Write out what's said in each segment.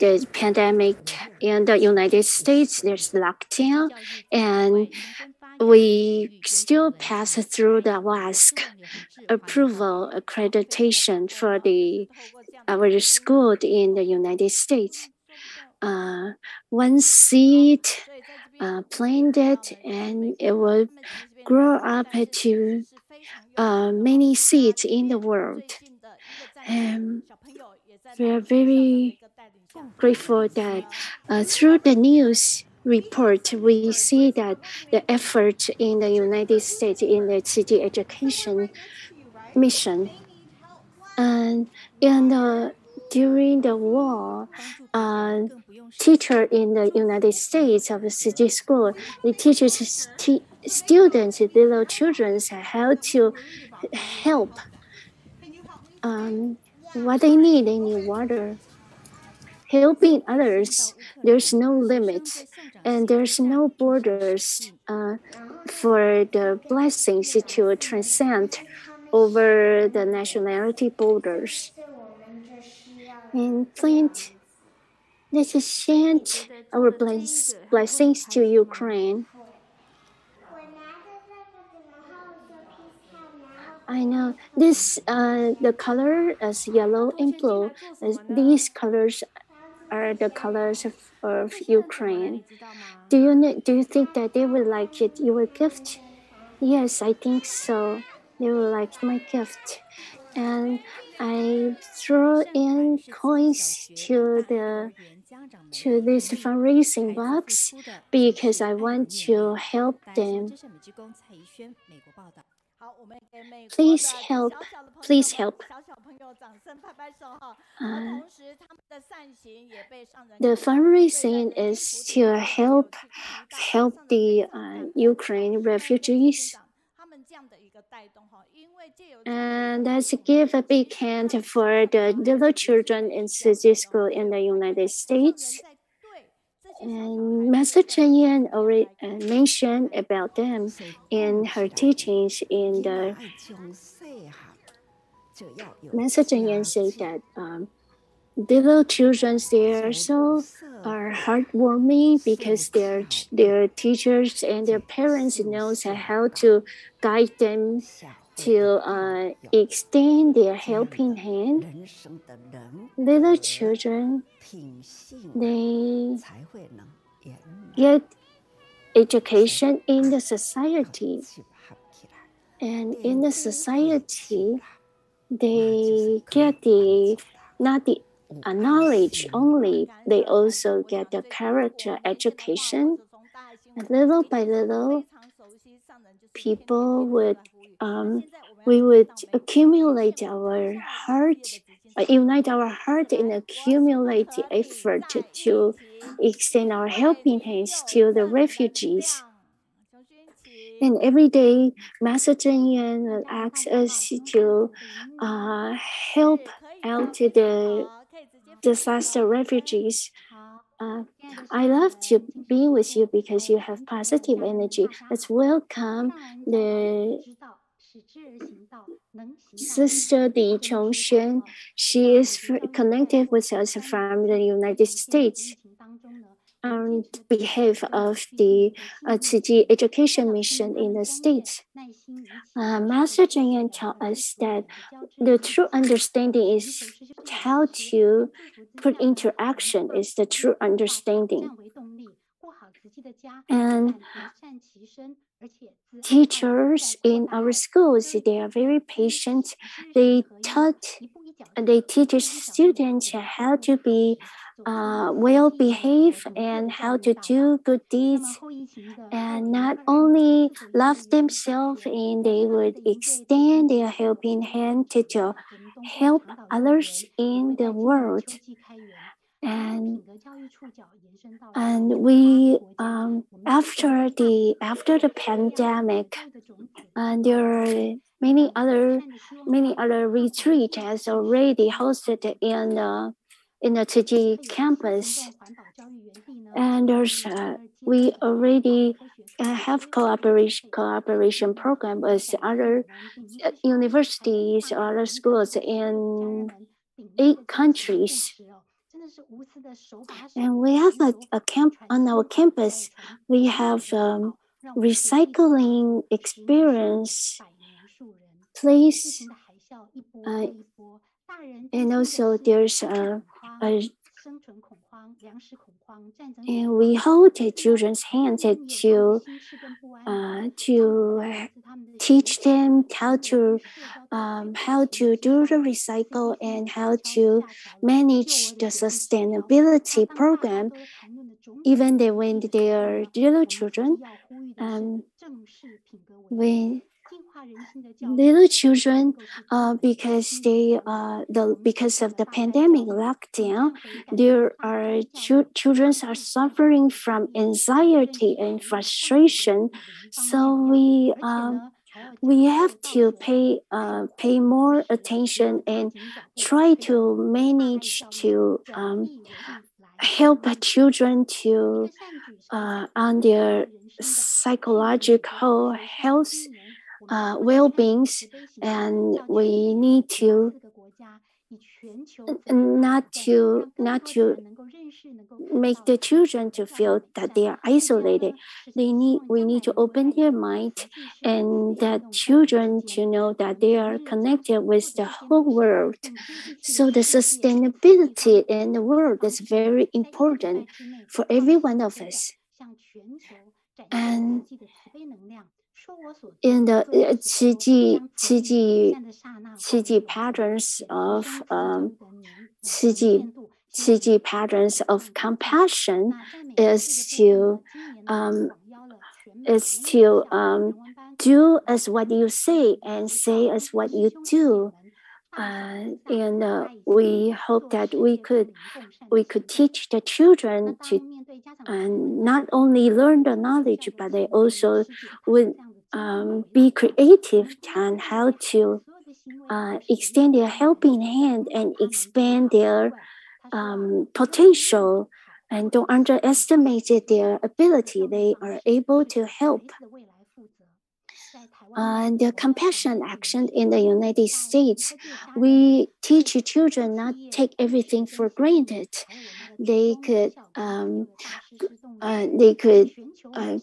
the pandemic in the United States, there's lockdown, and we still pass through the WASC approval accreditation for our school in the United States. One seed planted, and it will grow up to many seeds in the world. And we are very grateful that through the news report, we see that the effort in the United States in the city education mission. And during the war, teacher in the United States of the city school, they teaches students, little children, how to help. What they need water. Helping others, there's no limit, and there's no borders for the blessings to transcend over the nationality borders. And plant, let's chant our blessings to Ukraine. I know this. The color is yellow and blue. These colors are the colors of Ukraine. Do you think that they would like it? Your gift? Yes, I think so. They will like my gift, and I throw in coins to this fundraising box because I want to help them. Please help. Please help. The fundraising is to help the Ukraine refugees. And let's give a big hand for the little children in city school in the United States. And Master Chen Yan already mentioned about them in her teachings in the Master Chen Yan said that little children, they are heartwarming because their teachers and their parents knows how to guide them to extend their helping hand. Little children, they get education in the society, and in the society, they get not the knowledge only, they also get the character education. And little by little, people would we would accumulate our heart, unite our heart, and accumulate the effort to extend our helping hands to the refugees. And every day, Master Chen Yan asks us to help out the disaster refugees. I love to be with you because you have positive energy. Let's welcome the Sister Qiongxun. She is connected with us from the United States on behalf of the Tzu education mission in the States. Master Chen Yan tells us that the true understanding is how to put into action is the true understanding. And teachers in our schools, they are very patient. They teach students how to be well behaved and how to do good deeds, and not only love themselves, and they would extend their helping hand to help others in the world. And we after the pandemic, there are many other retreats has already hosted in the Tzu campus, and there's we already have cooperation program with other universities, other schools in 8 countries. And we have a camp on our campus. We have recycling experience place, and also there's and we hold the children's hands to teach them how to do the recycle and how to manage the sustainability program, even when they are little children. When little children, because of the pandemic lockdown, there are children are suffering from anxiety and frustration. So we have to pay more attention and try to manage to help children to on their psychological health, well-beings, and we need to not to make the children to feel that they are isolated. We need to open their mind and that children to know that they are connected with the whole world. So the sustainability in the world is very important for every one of us. And in the patterns of patterns of compassion is to do as what you say and say as what you do. And we hope that we could teach the children to not only learn the knowledge, but they also would be creative on how to extend their helping hand and expand their potential, and don't underestimate their ability. They are able to help. The compassion action in the United States, we teach children not take everything for granted. They could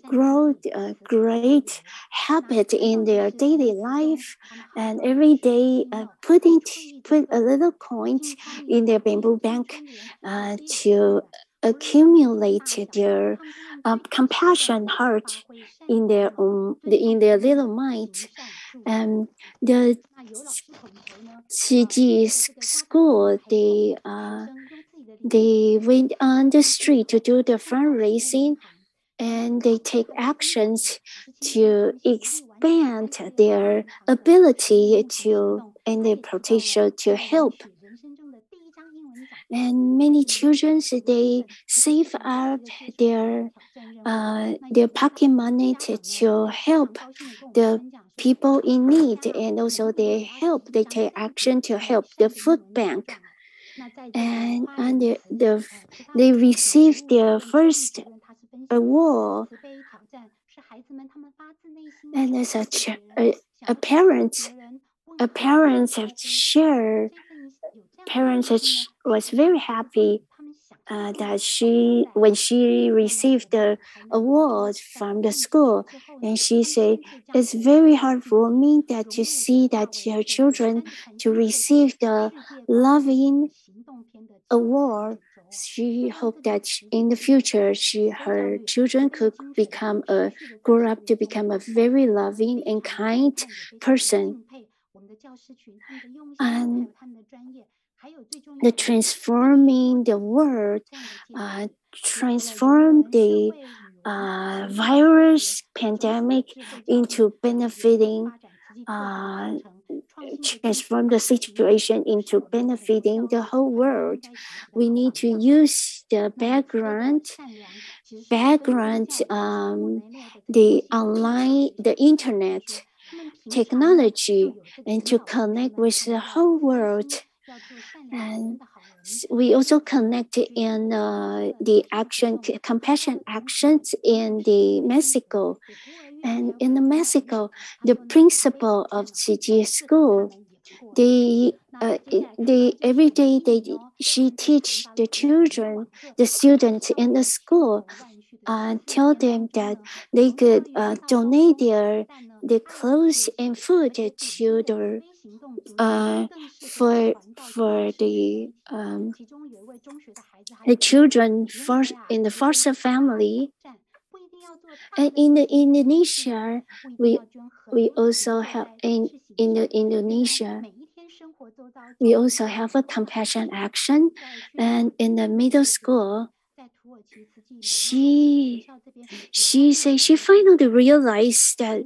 grow a great habit in their daily life, and every day put a little coin in their bamboo bank to accumulate their compassion heart in their little mind. The CG school, they went on the street to do the fundraising, and they take actions to expand their ability to and their potential to help. And many children, they save up their pocket money to help the people in need, and also they take action to help the food bank. And they received their first award. And as a parent was very happy that when she received the award from the school, and she said, it's very hard for me that to see that her children to receive the loving award. She hoped that in the future her children could grow up to become a very loving and kind person. And the transforming the world, transform the virus pandemic into benefiting, transform the situation into benefiting the whole world. We need to use the background, the internet technology, and to connect with the whole world. And we also connected in the compassion actions in the Mexico. And in the Mexico, the principal of CG school, they every day she teach the children, the students in the school, tell them that they could donate their clothes and food to for the children in the foster family. And in the Indonesia, we also have in the Indonesia, we also have a compassion action, and in the middle school, she says she finally realized that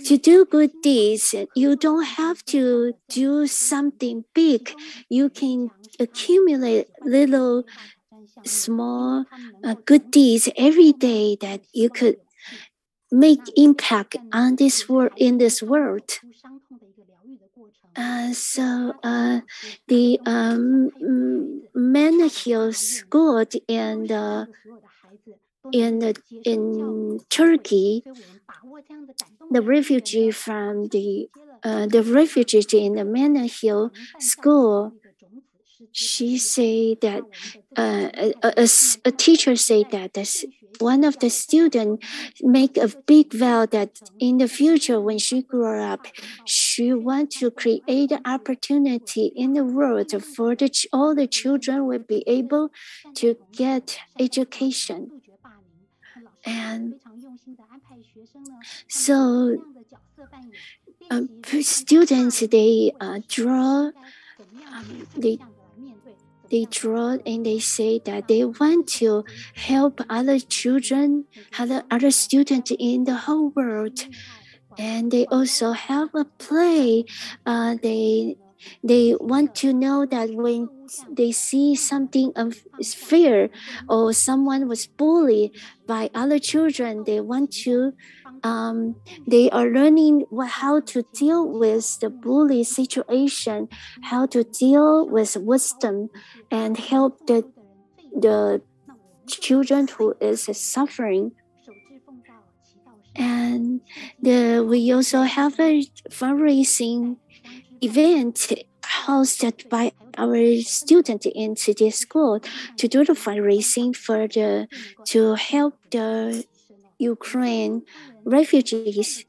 to do good deeds, you don't have to do something big. You can accumulate little small good deeds every day that you could make impact on this world in this world. So the Manahil school in Turkey, the refugee from the refugees in the Manahil school, she say that a teacher say that one of the students make a big vow that in the future when she grow up, she want to create an opportunity in the world for all the children will be able to get education. And so students they draw and they say that they want to help other children, other students in the whole world. And they also have a play. They want to know that when they see something of fear or someone was bullied by other children, they want to they are learning how to deal with the bully situation, how to deal with wisdom and help the children who is suffering. And we also have a fundraising event hosted by our students in city school to do the fundraising to help the Ukraine refugees.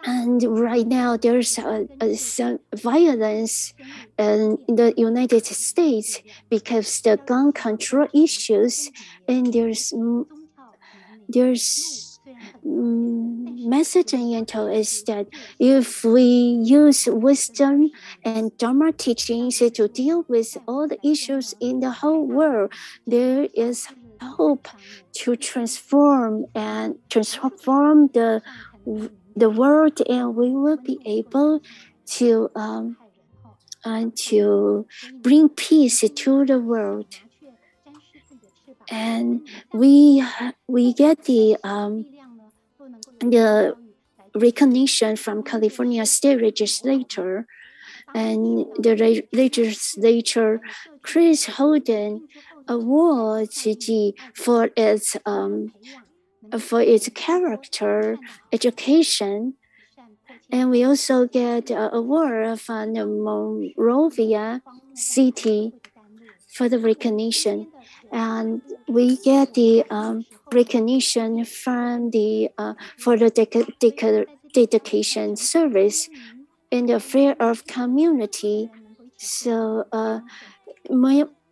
And right now there's some violence in the United States because the gun control issues, and there's messaging into is that if we use wisdom and Dharma teachings to deal with all the issues in the whole world, there is hope to transform the world, and we will be able to bring peace to the world. And we get the recognition from California State Legislature, and the legislature Chris Holden Award for its character education. And we also get an award from the Monrovia City for the recognition. And we get the recognition from for the dedication service in the affair of community. So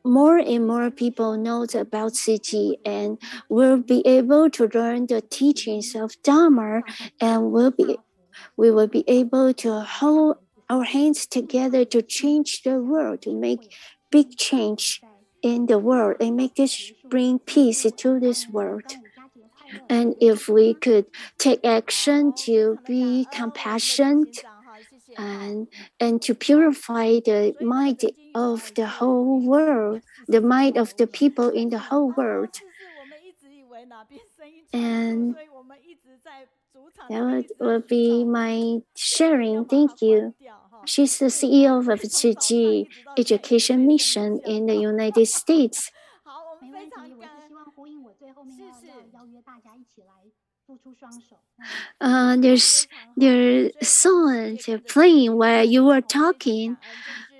more and more people know about Siji and will be able to learn the teachings of Dharma, and we will be able to hold our hands together to change the world, to make big change in the world and bring peace to this world. And if we could take action to be compassionate and to purify the mind of the whole world, the mind of the people in the whole world. And that will be my sharing. Thank you. She's the CEO of Tzu Education Mission in the United States. there's songs playing while you were talking.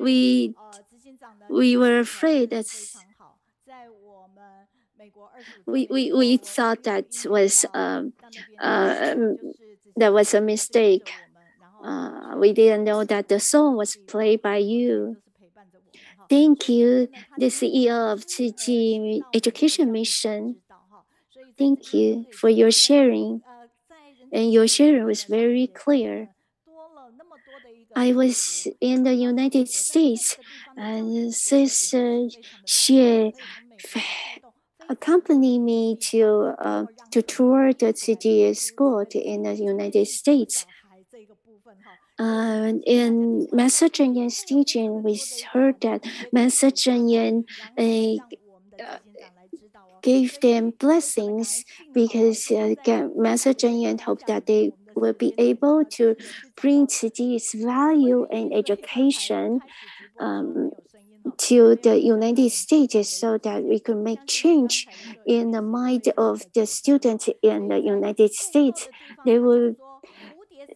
We we were afraid that we thought that was a mistake. We didn't know that the song was played by you. Thank you, the CEO of Tzu Education Mission. Thank you for your sharing. And your sharing was very clear. I was in the United States, and Sister Xie accompanied me to tour the city school in the United States. In Massachusetts teaching, we heard that Massachusetts gave them blessings because Massachusetts hoped that they will be able to bring today's value and education to the United States so that we could make change in the mind of the students in the United States.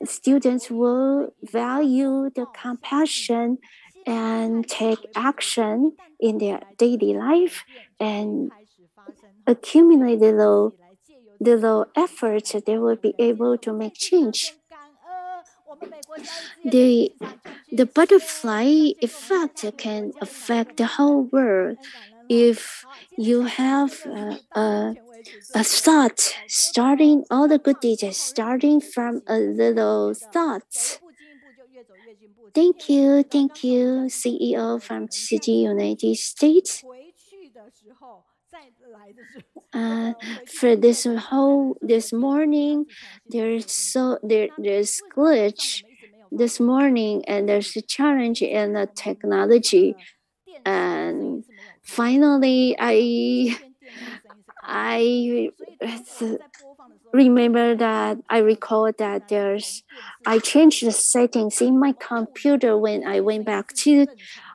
Students will value the compassion and take action in their daily life and accumulate the low efforts, they will be able to make change. The butterfly effect can affect the whole world. If you have a thought, starting all the good deeds, starting from a little thought. Thank you, CEO from City United States. For this morning, there's glitch this morning, and there's a challenge in the technology. And finally, I remember that I recall that I changed the settings in my computer when I went back to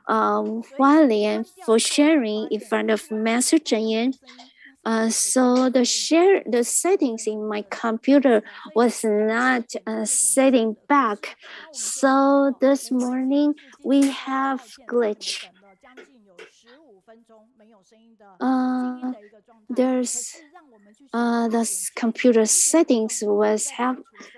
Hualien for sharing in front of Master Zhenyan. So the settings in my computer was not setting back. So this morning we have glitch. There's the computer settings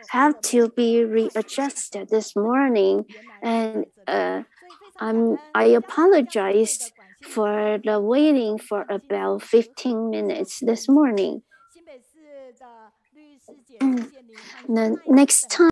have to be readjusted this morning, and I apologize for the waiting for about 15 minutes this morning. The next time